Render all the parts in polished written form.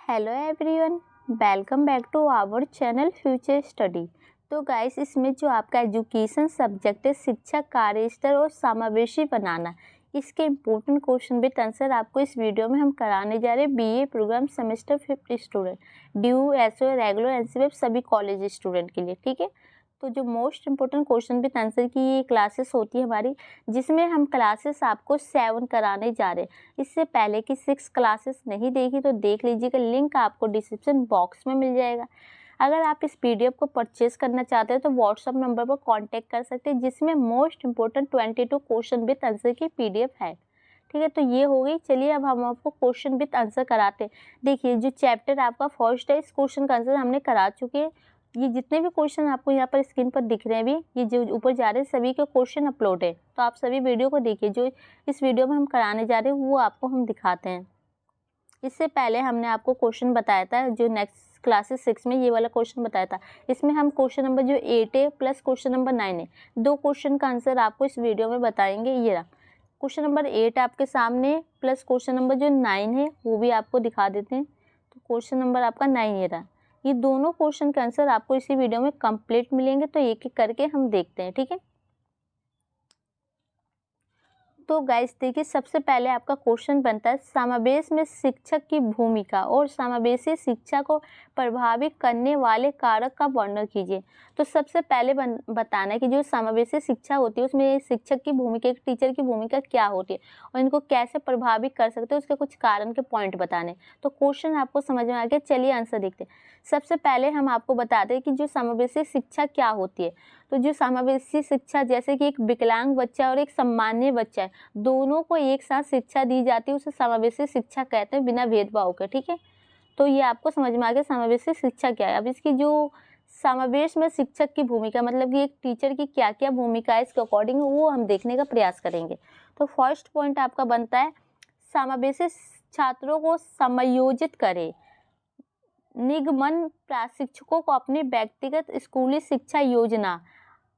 Hello everyone, welcome back to our channel future study. तो guys, इसमें जो आपका एजुकेशन सब्जेक्ट है शिक्षा कार्यस्थल और समावेशी बनाना, इसके इम्पोर्टेंट क्वेश्चन विद आंसर आपको इस वीडियो में हम कराने जा रहे हैं। BA program semester 5 student, DU, SO, regular, NCF सभी कॉलेज स्टूडेंट के लिए, ठीक है। तो जो most important question with answer की ये क्लासेस होती है हमारी, जिसमें हम क्लासेस आपको 7 कराने जा रहे हैं। इससे पहले की 6 क्लासेस नहीं देखी तो देख लीजिएगा, लिंक आपको डिस्क्रिप्शन बॉक्स में मिल जाएगा। अगर आप इस पीडीएफ को परचेज करना चाहते हैं तो व्हाट्सअप नंबर पर कांटेक्ट कर सकते हैं, जिसमें most important 22 question with answer की पीडीएफ है, ठीक है। तो ये हो गई। चलिए अब हम आपको क्वेश्चन विद आंसर कराते हैं। देखिए, जो चैप्टर आपका फर्स्ट है, इस क्वेश्चन का आंसर हमने करा चुके हैं। ये जितने भी क्वेश्चन आपको यहाँ पर स्क्रीन पर दिख रहे हैं अभी, ये जो ऊपर जा रहे हैं, सभी के क्वेश्चन अपलोड है। तो आप सभी वीडियो को देखिए, जो इस वीडियो में हम कराने जा रहे हैं वो आपको हम दिखाते हैं। इससे पहले हमने आपको क्वेश्चन बताया था, जो नेक्स्ट क्लासेस 6 में ये वाला क्वेश्चन बताया था। इसमें हम क्वेश्चन नंबर जो 8 है प्लस क्वेश्चन नंबर 9 है, 2 क्वेश्चन का आंसर आपको इस वीडियो में बताएंगे। ये रहा क्वेश्चन नंबर 8 आपके सामने, प्लस क्वेश्चन नंबर जो 9 है वो भी आपको दिखा देते हैं। तो क्वेश्चन नंबर आपका 9 ये रहा। ये दोनों क्वेश्चन के आंसर आपको इसी वीडियो में कंप्लीट मिलेंगे। तो एक एक करके हम देखते हैं, ठीक है। तो गाइस देखिए, सबसे पहले आपका क्वेश्चन बनता है, समावेश में शिक्षक की भूमिका और समावेशी शिक्षा को प्रभावित करने वाले कारक का वर्णन कीजिए। तो सबसे पहले बताना है कि जो समावेशी शिक्षा होती है उसमें शिक्षक की भूमिका, एक टीचर की भूमिका क्या होती है और इनको कैसे प्रभावित कर सकते हैं, उसके कुछ कारण के पॉइंट बताने। तो क्वेश्चन आपको समझ में आ गया। चलिए आंसर देखते हैं। सबसे पहले हम आपको बताते हैं कि जो समावेशी शिक्षा क्या होती है। तो जो समावेशी शिक्षा, जैसे कि एक विकलांग बच्चा और एक सामान्य बच्चा है, दोनों को एक साथ शिक्षा दी जाती है, उसे समावेशी शिक्षा कहते हैं, बिना भेदभाव के, ठीक है। तो ये आपको समझ में आ गया समावेशी शिक्षा क्या है। अब इसकी जो समावेश में शिक्षक की भूमिका, मतलब कि एक टीचर की क्या क्या भूमिका है इसके अकॉर्डिंग, वो हम देखने का प्रयास करेंगे। तो फर्स्ट पॉइंट आपका बनता है, समावेशी छात्रों को समायोजित करे। निगमन प्रशिक्षकों को अपनी व्यक्तिगत स्कूली शिक्षा योजना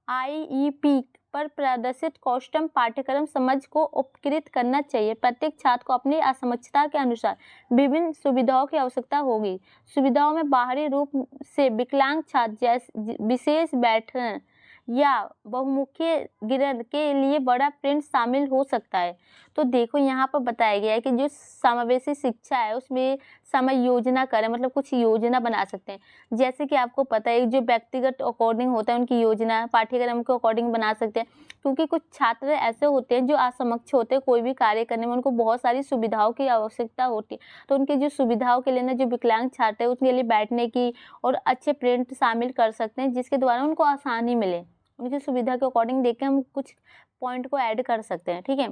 आईईपी पर प्रदर्शित कौशल पाठ्यक्रम समझ को उपकृत करना चाहिए। प्रत्येक छात्र को अपनी असमर्थता के अनुसार विभिन्न सुविधाओं की आवश्यकता होगी। सुविधाओं में बाहरी रूप से विकलांग छात्र जैसे विशेष बैठन या बहुमुखी गिरद के लिए बड़ा प्रिंट शामिल हो सकता है। तो देखो, यहाँ पर बताया गया है कि जो समावेशी शिक्षा है उसमें समय योजना करें, मतलब कुछ योजना बना सकते हैं। जैसे कि आपको पता है, जो व्यक्तिगत अकॉर्डिंग होता है उनकी योजना पाठ्यक्रम के अकॉर्डिंग बना सकते हैं, क्योंकि कुछ छात्र ऐसे होते हैं जो असमक्ष होते हैं, कोई भी कार्य करने में उनको बहुत सारी सुविधाओं की आवश्यकता होती है। तो उनकी जो सुविधाओं के लिए ना, जो विकलांग छात्र है उसके लिए बैठने की और अच्छे प्रिंट शामिल कर सकते हैं, जिसके द्वारा उनको आसानी मिले। उनकी सुविधा के अकॉर्डिंग देख के हम कुछ पॉइंट को ऐड कर सकते हैं, ठीक है।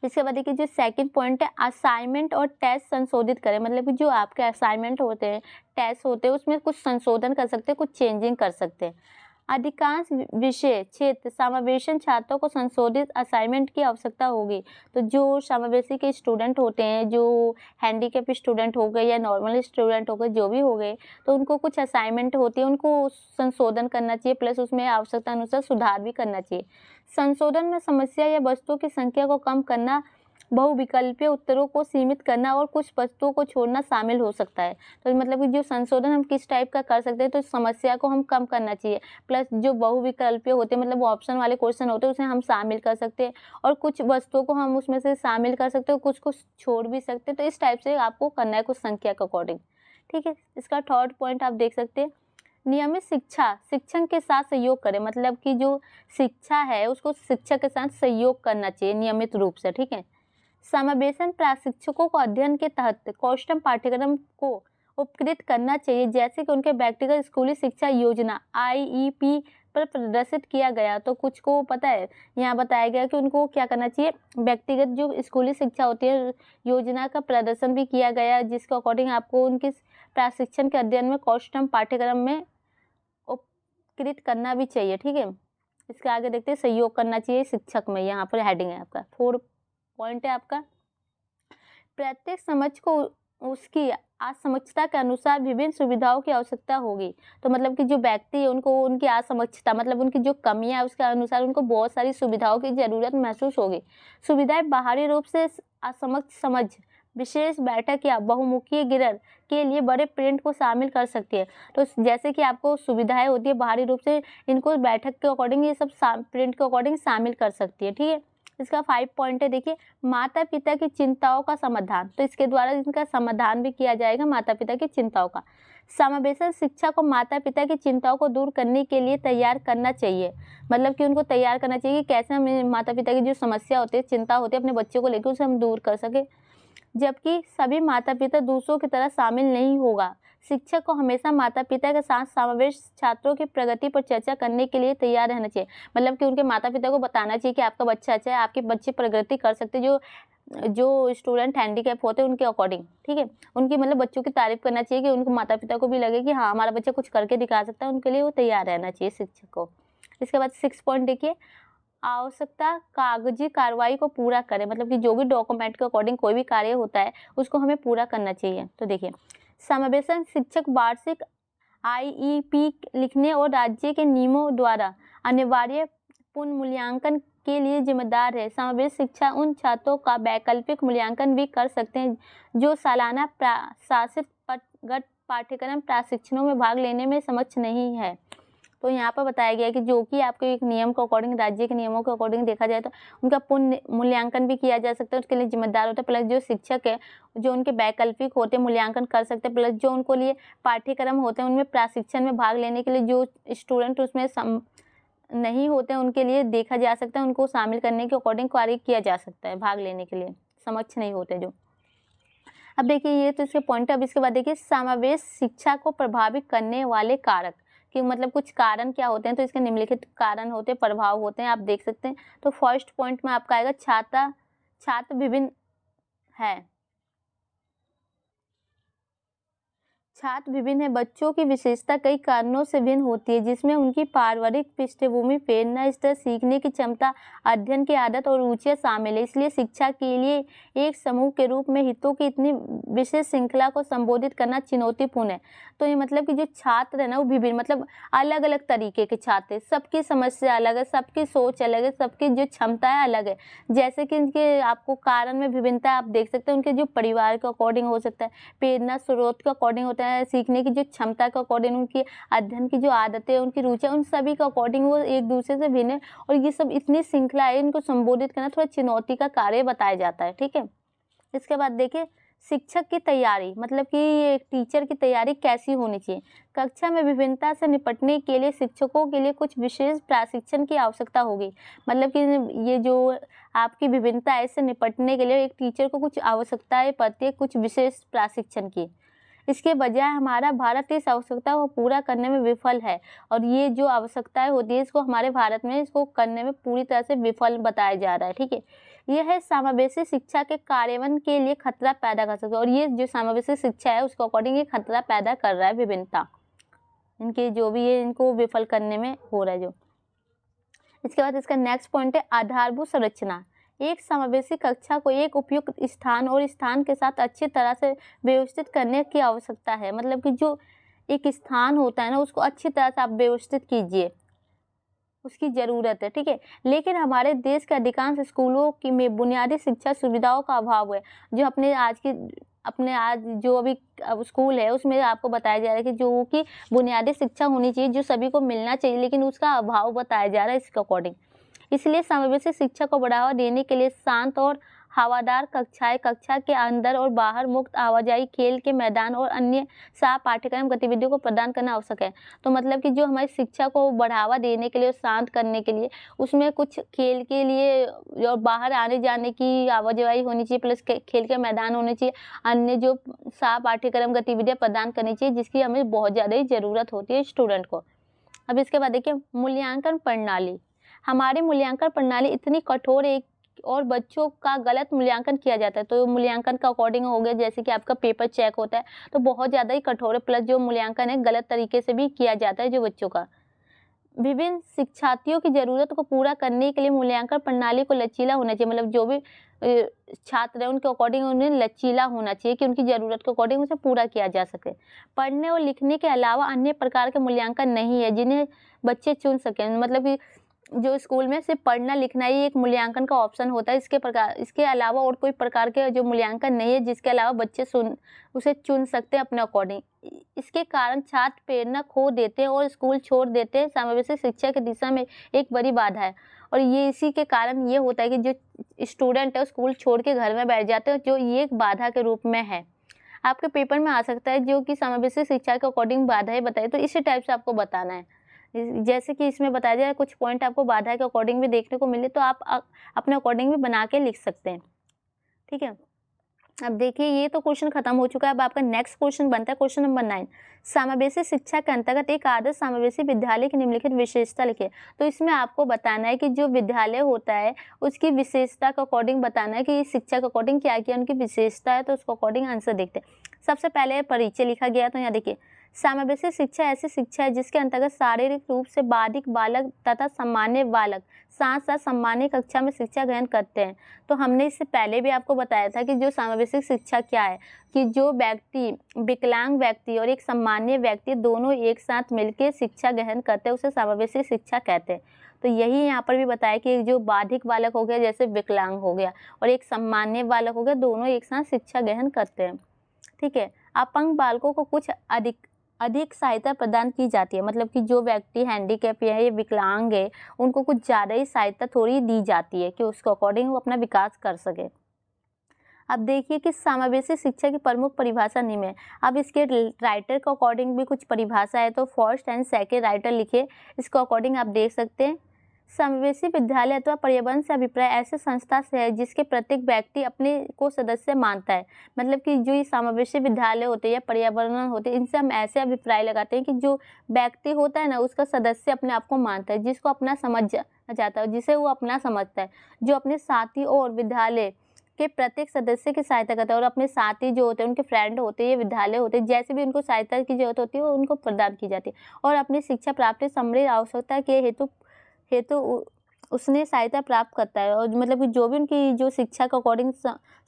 इसके बाद देखिए, जो सेकंड पॉइंट है, असाइनमेंट और टेस्ट संशोधित करें। मतलब कि जो आपके असाइनमेंट होते हैं, टेस्ट होते हैं, उसमें कुछ संशोधन कर सकते हैं, कुछ चेंजिंग कर सकते हैं। अधिकांश विषय क्षेत्र समावेशन छात्रों को संशोधित असाइनमेंट की आवश्यकता होगी। तो जो समावेशी के स्टूडेंट होते हैं, जो हैंडीकैप स्टूडेंट हो गए या नॉर्मल स्टूडेंट हो गए, जो भी हो गए, तो उनको कुछ असाइनमेंट होती है, उनको संशोधन करना चाहिए, प्लस उसमें आवश्यकता अनुसार सुधार भी करना चाहिए। संशोधन में समस्या या वस्तुओं की संख्या को कम करना, बहुविकल्पीय उत्तरों को सीमित करना और कुछ वस्तुओं को छोड़ना शामिल हो सकता है। तो मतलब कि जो संशोधन हम किस टाइप का कर सकते हैं, तो समस्या को हम कम करना चाहिए, प्लस जो बहुविकल्पीय होते हैं, मतलब वो ऑप्शन वाले क्वेश्चन होते हैं, उसे हम शामिल कर सकते हैं, और कुछ वस्तुओं को हम उसमें से शामिल कर सकते हैं, कुछ को छोड़ भी सकते हैं। तो इस टाइप से आपको करना है, कुछ संख्या के अकॉर्डिंग, ठीक है। इसका थर्ड पॉइंट आप देख सकते हैं, नियमित शिक्षा शिक्षक के साथ सहयोग करें। मतलब कि जो शिक्षा है उसको शिक्षक के साथ सहयोग करना चाहिए नियमित रूप से, ठीक है। समावेशन प्रशिक्षकों को अध्ययन के तहत कौशल पाठ्यक्रम को उपकृत करना चाहिए, जैसे कि उनके व्यक्तिगत स्कूली शिक्षा योजना आईईपी पर प्रदर्शित किया गया। तो कुछ को पता है, यहाँ बताया गया कि उनको क्या करना चाहिए, व्यक्तिगत जो स्कूली शिक्षा होती है योजना का प्रदर्शन भी किया गया, जिसके अकॉर्डिंग आपको उनके प्रशिक्षण के अध्ययन में कौशल पाठ्यक्रम में उपकृत करना भी चाहिए, ठीक है। इसके आगे देखते हैं, सहयोग करना चाहिए शिक्षक में, यहाँ पर हेडिंग है आपका। फोर्थ पॉइंट है आपका, प्रत्येक समझ को उसकी असमर्थता के अनुसार विभिन्न सुविधाओं की आवश्यकता होगी। तो मतलब कि जो व्यक्ति है उनको उनकी असमर्थता, मतलब उनकी जो कमियां है उसके अनुसार उनको बहुत सारी सुविधाओं की जरूरत महसूस होगी। सुविधाएं बाहरी रूप से असमर्थ समझ विशेष बैठक या बहुमुखी गिरर के लिए बड़े प्रिंट को शामिल कर सकती है। तो जैसे कि आपको सुविधाएं होती है बाहरी रूप से, इनको बैठक के अकॉर्डिंग ये सब प्रिंट के अकॉर्डिंग शामिल कर सकती है। ठीक है, इसका 5 पॉइंट है। देखिए, माता पिता की चिंताओं का समाधान, तो इसके द्वारा इनका समाधान भी किया जाएगा माता पिता की चिंताओं का। समावेशन शिक्षा को माता पिता की चिंताओं को दूर करने के लिए तैयार करना चाहिए, मतलब कि उनको तैयार करना चाहिए कि कैसे हम माता पिता की जो समस्या होती है, चिंता होती है अपने बच्चों को लेकर, उसे हम दूर कर सके। जबकि सभी माता पिता दूसरों की तरह शामिल नहीं होगा। शिक्षक को हमेशा माता पिता के साथ समावेश छात्रों की प्रगति पर चर्चा करने के लिए तैयार रहना चाहिए, मतलब कि उनके माता पिता को बताना चाहिए कि आपका बच्चा अच्छा है, आपके बच्चे प्रगति कर सकते हैं, जो स्टूडेंट हैंडीकैप होते हैं उनके अकॉर्डिंग। ठीक है, उनकी मतलब बच्चों की तारीफ करना चाहिए कि उनको माता पिता को भी लगे कि हाँ हमारा बच्चा कुछ करके दिखा सकता है, उनके लिए वो तैयार रहना चाहिए शिक्षक को। इसके बाद 6 पॉइंट देखिए, आवश्यकता कागजी कार्रवाई को पूरा करें, मतलब कि जो भी डॉक्यूमेंट के अकॉर्डिंग कोई भी कार्य होता है उसको हमें पूरा करना चाहिए। तो देखिए, समावेशन शिक्षक वार्षिक IEP लिखने और राज्य के नियमों द्वारा अनिवार्य पुनर्मूल्यांकन के लिए जिम्मेदार है। समावेश शिक्षा उन छात्रों का वैकल्पिक मूल्यांकन भी कर सकते हैं जो सालाना प्रशासित पाठ्यक्रम प्रशिक्षणों में भाग लेने में सक्षम नहीं है। तो यहाँ पर बताया गया है कि जो कि आपके एक नियम के अकॉर्डिंग, राज्य के नियमों के अकॉर्डिंग देखा जाए तो उनका पूर्ण मूल्यांकन भी किया जा सकता है, उसके लिए जिम्मेदार होता है। प्लस जो शिक्षक है जो उनके वैकल्पिक होते हैं मूल्यांकन कर सकते हैं, प्लस जो उनको लिए पाठ्यक्रम होते हैं उनमें प्रशिक्षण में भाग लेने के लिए जो स्टूडेंट उसमें नहीं होते हैं उनके लिए देखा जा सकता है, उनको शामिल करने के अकॉर्डिंग कार्य किया जा सकता है, भाग लेने के लिए समक्ष नहीं होते जो। अब देखिए ये तो इसके पॉइंट। अब इसके बाद देखिए, समावेश शिक्षा को प्रभावित करने वाले कारक, कि मतलब कुछ कारण क्या होते हैं, तो इसके निम्नलिखित कारण होते हैं, प्रभाव होते हैं, आप देख सकते हैं। तो फर्स्ट पॉइंट में आपका आएगा छात्र विभिन्न है। छात्र विभिन्न है, बच्चों की विशेषता कई कारणों से भिन्न होती है, जिसमें उनकी पारिवारिक पृष्ठभूमि, प्रेरणा स्तर, सीखने की क्षमता, अध्ययन की आदत और रुचियां शामिल है। इसलिए शिक्षा के लिए एक समूह के रूप में हितों की इतनी विशेष श्रृंखला को संबोधित करना चुनौतीपूर्ण है। तो ये मतलब कि जो छात्र है ना वो विभिन्न, मतलब अलग अलग तरीके के छात्र हैं, सबकी समस्या अलग है, सबकी सोच अलग है, सबकी जो क्षमताएं अलग है। जैसे कि इनके आपको कारण में विभिन्नता आप देख सकते हैं, उनके जो परिवार के अकॉर्डिंग हो सकता है, प्रेरणा स्रोत के अकॉर्डिंग होता है, सीखने की जो क्षमता के अकॉर्डिंग, उनकी अध्ययन की जो आदतें, उनकी रुचियां, उन सभी के अकॉर्डिंग वो एक दूसरे से भिन्न है। और ये सब इतनी श्रृंखला है, इनको संबोधित करना थोड़ा चुनौती का कार्य बताया जाता है। ठीक है, इसके बाद देखिए, शिक्षक की तैयारी, मतलब कि ये टीचर की तैयारी कैसी होनी चाहिए। कक्षा में विभिन्नता से निपटने के लिए शिक्षकों के लिए कुछ विशेष प्रशिक्षण की आवश्यकता होगी, मतलब कि ये जो आपकी विभिन्नता है इससे निपटने के लिए एक टीचर को कुछ आवश्यकताएं पड़ती है, कुछ विशेष प्रशिक्षण की। इसके बजाय हमारा भारत इस आवश्यकता को पूरा करने में विफल है, और ये जो आवश्यकताएं होती है इसको हमारे भारत में इसको करने में पूरी तरह से विफल बताया जा रहा है। ठीक है, यह है समावेशी शिक्षा के कार्यान्वयन के लिए खतरा पैदा कर सकता है, और ये जो समावेशी शिक्षा है उसके अकॉर्डिंग ये खतरा पैदा कर रहा है, विभिन्नता इनके जो भी है इनको विफल करने में हो रहा है जो। इसके बाद इसका नेक्स्ट पॉइंट है आधारभूत संरचना। एक समावेशी कक्षा को एक उपयुक्त स्थान और स्थान के साथ अच्छी तरह से व्यवस्थित करने की आवश्यकता है, मतलब कि जो एक स्थान होता है ना उसको अच्छी तरह से आप व्यवस्थित कीजिए, उसकी ज़रूरत है। ठीक है, लेकिन हमारे देश के अधिकांश स्कूलों की में बुनियादी शिक्षा सुविधाओं का अभाव है। जो अपने आज जो अभी स्कूल है उसमें आपको बताया जा रहा है कि जो कि बुनियादी शिक्षा होनी चाहिए, जो सभी को मिलना चाहिए, लेकिन उसका अभाव बताया जा रहा है इसके अकॉर्डिंग। इसलिए समावेशी शिक्षा को बढ़ावा देने के लिए शांत और हवादार कक्षाएं, कक्षा के अंदर और बाहर मुक्त आवाजाही, खेल के मैदान और अन्य सह पाठ्यक्रम गतिविधियों को प्रदान करना आवश्यक है। तो मतलब कि जो हमारी शिक्षा को बढ़ावा देने के लिए और शांत करने के लिए उसमें कुछ खेल के लिए और बाहर आने जाने की आवाजाही होनी चाहिए, प्लस खेल के मैदान होने चाहिए, अन्य जो सह पाठ्यक्रम गतिविधियाँ प्रदान करनी चाहिए, जिसकी हमें बहुत ज़्यादा ही ज़रूरत होती है स्टूडेंट को। अब इसके बाद देखिए, मूल्यांकन प्रणाली। हमारी मूल्यांकन प्रणाली इतनी कठोर है और बच्चों का गलत मूल्यांकन किया जाता है। तो मूल्यांकन का अकॉर्डिंग हो गया, जैसे कि आपका पेपर चेक होता है तो बहुत ज़्यादा ही कठोर है, प्लस जो मूल्यांकन है गलत तरीके से भी किया जाता है जो बच्चों का। विभिन्न शिक्षार्थियों की ज़रूरत को पूरा करने के लिए मूल्यांकन प्रणाली को लचीला होना चाहिए, मतलब जो भी छात्र हैं उनके अकॉर्डिंग उन्हें लचीला होना चाहिए कि उनकी ज़रूरत के अकॉर्डिंग उसे पूरा किया जा सके। पढ़ने और लिखने के अलावा अन्य प्रकार के मूल्यांकन नहीं है जिन्हें बच्चे चुन सकें, मतलब कि जो स्कूल में सिर्फ पढ़ना लिखना ही एक मूल्यांकन का ऑप्शन होता है, इसके अलावा और कोई प्रकार के जो मूल्यांकन नहीं है जिसके अलावा बच्चे उसे चुन सकते हैं अपने अकॉर्डिंग। इसके कारण छात्र प्रेरणा खो देते हैं और स्कूल छोड़ देते हैं, समावेशी शिक्षा की दिशा में एक बड़ी बाधा है। और ये इसी के कारण ये होता है कि जो स्टूडेंट है स्कूल छोड़ के घर में बैठ जाते हैं, जो ये एक बाधा के रूप में है। आपके पेपर में आ सकता है जो कि समावेशी शिक्षा के अकॉर्डिंग बाधाएं बताइए, तो इसी टाइप से आपको बताना है। जैसे कि इसमें बताया जाए कुछ पॉइंट आपको बाधा के अकॉर्डिंग भी देखने को मिले तो आप अपने अकॉर्डिंग भी बना के लिख सकते हैं। ठीक है, अब देखिए ये तो क्वेश्चन खत्म हो चुका है। अब आपका नेक्स्ट क्वेश्चन बनता है क्वेश्चन नंबर 9। समावेशी शिक्षा के अंतर्गत एक आदर्श समावेशी विद्यालय की निम्नलिखित विशेषता लिखिए। तो इसमें आपको बताना है कि जो विद्यालय होता है उसकी विशेषता के अकॉर्डिंग बताना है कि शिक्षा के अकॉर्डिंग क्या क्या उनकी विशेषता है, तो उसको अकॉर्डिंग आंसर देखते हैं। सबसे पहले परिचय लिखा गया, तो यहाँ देखिए समावेशी शिक्षा ऐसी शिक्षा है जिसके अंतर्गत शारीरिक रूप से बाधिक बालक तथा सामान्य बालक साथ साथ सामान्य कक्षा में शिक्षा ग्रहण करते हैं। तो हमने इससे पहले भी आपको बताया था कि जो समावेशी शिक्षा क्या है, कि जो व्यक्ति विकलांग व्यक्ति और एक सामान्य व्यक्ति दोनों एक साथ मिलकर शिक्षा ग्रहण करते हैं उसे समावेशी शिक्षा कहते हैं। तो यही यहाँ पर भी बताया कि जो बाधिक बालक हो गया जैसे विकलांग हो गया और एक सामान्य बालक हो गया, दोनों एक साथ शिक्षा ग्रहण करते हैं। ठीक है, अपंग बालकों को कुछ अधिक सहायता प्रदान की जाती है, मतलब कि जो व्यक्ति हैंडीकैप है या विकलांग है उनको कुछ ज़्यादा ही सहायता थोड़ी दी जाती है कि उसके अकॉर्डिंग वो अपना विकास कर सके। अब देखिए कि समावेशी शिक्षा की प्रमुख परिभाषा निम्न है। अब इसके राइटर के अकॉर्डिंग भी कुछ परिभाषा है, तो फर्स्ट एंड सेकेंड राइटर लिखे, इसको अकॉर्डिंग आप देख सकते हैं। समावेशी विद्यालय अथवा पर्यावरण से अभिप्राय ऐसे संस्था से है जिसके प्रत्येक व्यक्ति अपने को सदस्य मानता है। मतलब कि जो ये समावेशी विद्यालय होते हैं या पर्यावरण होते हैं, इनसे हम ऐसे अभिप्राय लगाते हैं कि जो व्यक्ति होता है ना उसका सदस्य अपने आप को मानता है, जिसको अपना समझ जाता है, जिसे वो अपना समझता है, जो अपने साथी और विद्यालय के प्रत्येक सदस्य की सहायता करता है और अपने साथी जो होते हैं उनके फ्रेंड होते हैं, ये विद्यालय होते हैं, जैसे भी उनको सहायता की जरूरत होती है वो उनको प्रदान की जाती है। और अपनी शिक्षा प्राप्ति समृद्ध आवश्यकता के हेतु उसने सहायता प्राप्त करता है, और मतलब कि जो भी उनकी जो शिक्षा के अकॉर्डिंग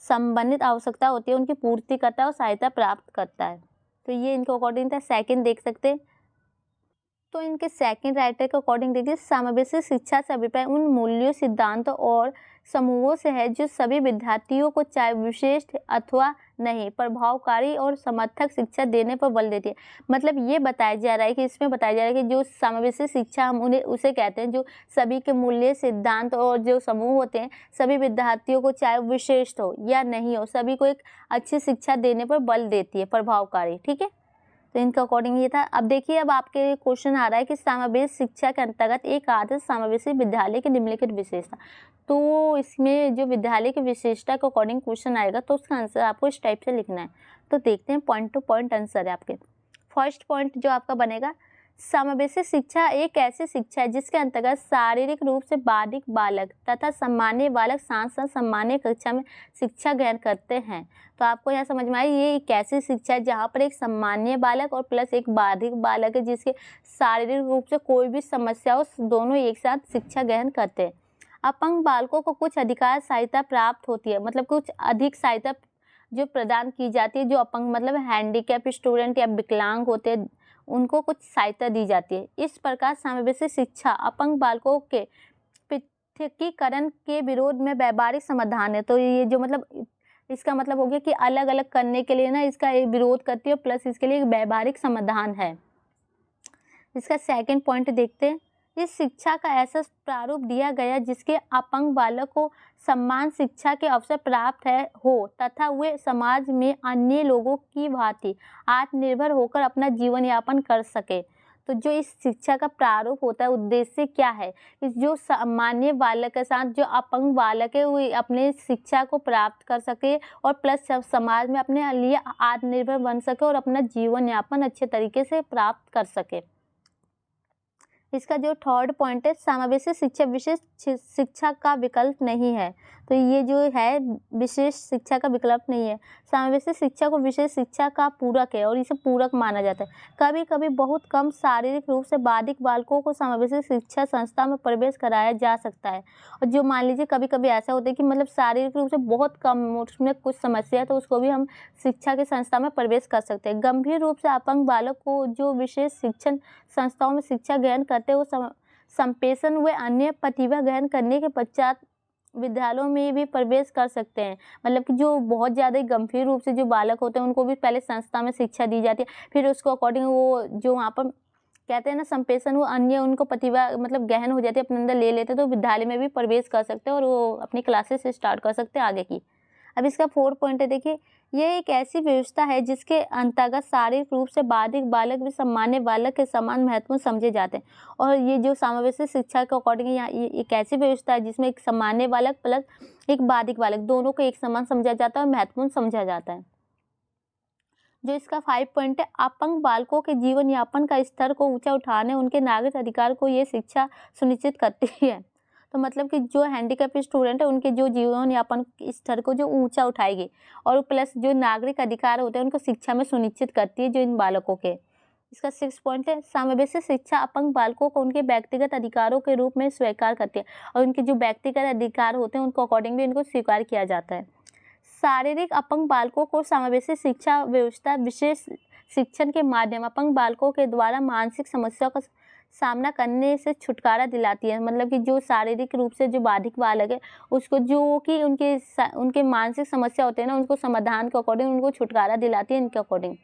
संबंधित आवश्यकता होती है उनकी पूर्ति करता है और सहायता प्राप्त करता है। तो ये इनके अकॉर्डिंग था। सेकंड देख सकते हैं, तो इनके सेकंड राइटर के अकॉर्डिंग देखिए समावेशी शिक्षा से अभिप्राय उन मूल्यों सिद्धांतों और समूहों से है जो सभी विद्यार्थियों को चाहे विशिष्ट अथवा नहीं प्रभावकारी और समर्थक शिक्षा देने पर बल देती है। मतलब ये बताया जा रहा है कि इसमें बताया जा रहा है कि जो समावेशी शिक्षा हम उसे कहते हैं जो सभी के मूल्य सिद्धांत और जो समूह होते हैं सभी विद्यार्थियों को चाहे विशिष्ट हो या नहीं हो सभी को एक अच्छी शिक्षा देने पर बल देती है, प्रभावकारी। ठीक है, तो इनके अकॉर्डिंग ये था। अब देखिए अब आपके क्वेश्चन आ रहा है कि समावेशी शिक्षा के अंतर्गत एक आदर्श समावेशी विद्यालय की निम्नलिखित विशेषता। तो इसमें जो विद्यालय की विशेषता के अकॉर्डिंग क्वेश्चन आएगा तो उसका आंसर आपको इस टाइप से लिखना है। तो देखते हैं, पॉइंट टू पॉइंट आंसर है आपके। फर्स्ट पॉइंट जो आपका बनेगा, समावेशी शिक्षा एक ऐसी शिक्षा है जिसके अंतर्गत शारीरिक रूप से बाधिक बालक तथा सामान्य बालक साथ साथ सामान्य कक्षा में शिक्षा ग्रहण करते हैं। तो आपको यहाँ समझ में आया ये एक ऐसी शिक्षा है जहाँ पर एक सामान्य बालक और प्लस एक बाधिक बालक है जिसके शारीरिक रूप से कोई भी समस्या हो, दोनों एक साथ शिक्षा ग्रहण करते हैं। अपंग बालकों को कुछ अधिकार सहायता प्राप्त होती है, मतलब कुछ अधिक सहायता जो प्रदान की जाती है। जो अपंग मतलब हैंडीकैप स्टूडेंट या विकलांग होते हैं उनको कुछ सहायता दी जाती है। इस प्रकार समावेशी शिक्षा अपंग बालकों के पृथकीकरण के विरोध में व्यावहारिक समाधान है। तो ये जो मतलब इसका मतलब हो गया कि अलग अलग करने के लिए ना इसका एक विरोध करती है, प्लस इसके लिए एक व्यावहारिक समाधान है। इसका सेकंड पॉइंट देखते हैं, इस शिक्षा का ऐसा प्रारूप दिया गया जिसके अपंग बालक को समान शिक्षा के अवसर प्राप्त हो तथा वे समाज में अन्य लोगों की भांति आत्मनिर्भर होकर अपना जीवन यापन कर सके। तो जो इस शिक्षा का प्रारूप होता है उद्देश्य क्या है कि जो सामान्य बालक के साथ जो अपंग बालक है वो अपने शिक्षा को प्राप्त कर सके और प्लस समाज में अपने लिए आत्मनिर्भर बन सके और अपना जीवन यापन अच्छे तरीके से प्राप्त कर सके। इसका जो थर्ड पॉइंट है, समावेशी शिक्षा विशेष शिक्षा का विकल्प नहीं है। तो ये जो है विशेष शिक्षा का विकल्प नहीं है, समावेशी शिक्षा को विशेष शिक्षा का पूरक है और इसे पूरक माना जाता है। कभी कभी बहुत कम शारीरिक रूप से बाधिक बालकों को समावेशी शिक्षा संस्था में प्रवेश कराया जा सकता है। और जो मान लीजिए कभी कभी ऐसा होता है कि मतलब शारीरिक रूप से बहुत कम उसमें कुछ समस्या है तो उसको भी हम शिक्षा की संस्था में प्रवेश कर सकते हैं। गंभीर रूप से अपंग बालक को जो विशेष शिक्षण संस्थाओं में शिक्षा ग्रहण करते हैं वो संप्रेषण व अन्य प्रतिभा ग्रहण करने के पश्चात विद्यालयों में भी प्रवेश कर सकते हैं। मतलब कि जो बहुत ज़्यादा गंभीर रूप से जो बालक होते हैं उनको भी पहले संस्था में शिक्षा दी जाती है, फिर उसको अकॉर्डिंग वो जो वहाँ पर कहते हैं ना संप्रेषण, वो अन्य उनको प्रतिभा मतलब गहन हो जाती है, अपने अंदर ले लेते हैं, तो विद्यालय में भी प्रवेश कर सकते हैं और वो अपनी क्लासेस स्टार्ट कर सकते हैं आगे की। अब इसका 4 पॉइंट है, देखिए यह एक ऐसी व्यवस्था है जिसके अंतर्गत शारीरिक रूप से बाधिक बालक भी सामान्य बालक के समान महत्वपूर्ण समझे जाते हैं। और ये जो समावेशी शिक्षा के अकॉर्डिंग यहाँ ये एक ऐसी व्यवस्था है जिसमें एक सामान्य बालक प्लस एक बाधिक बालक दोनों को एक समान समझा जाता है और महत्वपूर्ण समझा जाता है। जो इसका 5 पॉइंट है, अपंग बालकों के जीवन यापन का स्तर को ऊंचा उठाने उनके नागरिक अधिकार को ये शिक्षा सुनिश्चित करती है। तो मतलब कि जो हैंडीकैप स्टूडेंट है उनके जो जीवन यापन स्तर को जो ऊंचा उठाएगी और प्लस जो नागरिक अधिकार होते हैं उनको शिक्षा में सुनिश्चित करती है जो इन बालकों के। इसका 6 पॉइंट है, समावेशी शिक्षा अपंग बालकों को उनके व्यक्तिगत अधिकारों के रूप में स्वीकार करती है और उनके जो व्यक्तिगत अधिकार होते हैं उनको अकॉर्डिंग भी इनको स्वीकार किया जाता है। शारीरिक अपंग बालकों को समावेशी शिक्षा व्यवस्था विशेष शिक्षण के माध्यम अपंग बालकों के द्वारा मानसिक समस्याओं का सामना करने से छुटकारा दिलाती है। मतलब कि जो शारीरिक रूप से जो बाधिक बालक है उसको जो कि उनके मानसिक समस्या होते हैं ना उनको समाधान के अकॉर्डिंग उनको छुटकारा दिलाती है इनके अकॉर्डिंग।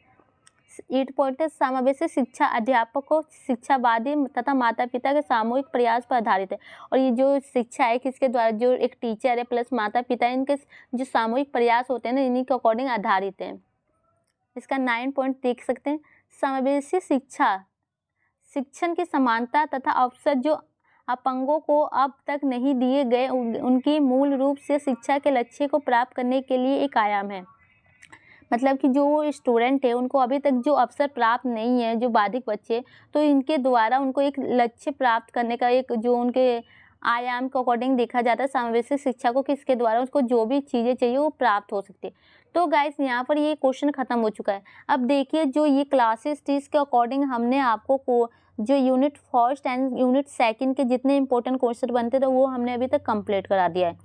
8 पॉइंट है, समावेशी शिक्षा अध्यापकों शिक्षावादी तथा माता पिता के सामूहिक प्रयास पर आधारित है। और ये जो शिक्षा है किसके द्वारा, जो एक टीचर है प्लस माता पिता है, इनके जो सामूहिक प्रयास होते हैं ना इन्हीं के अकॉर्डिंग आधारित है। इसका 9 पॉइंट देख सकते हैं, समावेशी शिक्षा शिक्षण की समानता तथा अवसर जो अपंगों को अब तक नहीं दिए गए उनकी मूल रूप से शिक्षा के लक्ष्य को प्राप्त करने के लिए एक आयाम है। मतलब कि जो स्टूडेंट है उनको अभी तक जो अवसर प्राप्त नहीं है, जो बाधिक बच्चे, तो इनके द्वारा उनको एक लक्ष्य प्राप्त करने का एक जो उनके आयाम के अकॉर्डिंग देखा जाता है समावेशी शिक्षा को, किसके द्वारा उसको जो भी चीज़ें चाहिए वो प्राप्त हो सकती है। तो गाइस यहाँ पर ये क्वेश्चन खत्म हो चुका है। अब देखिए जो ये क्लासेस थी इसके अकॉर्डिंग हमने आपको को जो unit first and unit second के जितने इंपॉर्टेंट क्वेश्चन बनते थे वो हमने अभी तक कंप्लीट करा दिया है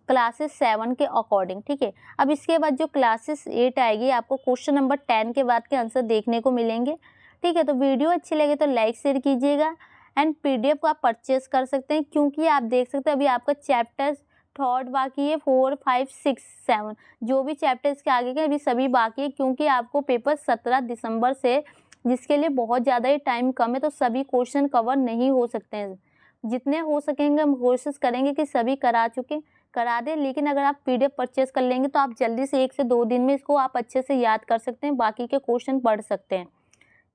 क्लासेस 7 के अकॉर्डिंग, ठीक है। अब इसके बाद जो क्लासेस 8 आएगी आपको क्वेश्चन नंबर 10 के बाद के आंसर देखने को मिलेंगे, ठीक है। तो वीडियो अच्छी लगे तो लाइक शेयर कीजिएगा एंड पीडीएफ को आप परचेज कर सकते हैं, क्योंकि आप देख सकते हैं अभी आपका चैप्टर थर्ड बाकी है, 4, 5, 6, 7 जो भी चैप्टर्स के आगे के अभी सभी बाकी है, क्योंकि आपको पेपर 17 दिसंबर से, जिसके लिए बहुत ज़्यादा ही टाइम कम है, तो सभी क्वेश्चन कवर नहीं हो सकते हैं। जितने हो सकेंगे हम कोशिश करेंगे कि सभी करा दें, लेकिन अगर आप पीडीएफ परचेज कर लेंगे तो आप जल्दी से 1 से 2 दिन में इसको आप अच्छे से याद कर सकते हैं, बाकी के क्वेश्चन पढ़ सकते हैं।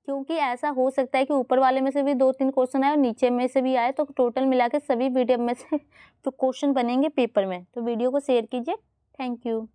क्योंकि ऐसा हो सकता है कि ऊपर वाले में से भी 2-3 क्वेश्चन आए और नीचे में से भी आए, तो टोटल मिला के सभी पीडीएफ में से तो क्वेश्चन बनेंगे पेपर में। तो वीडियो को शेयर कीजिए। Thank you.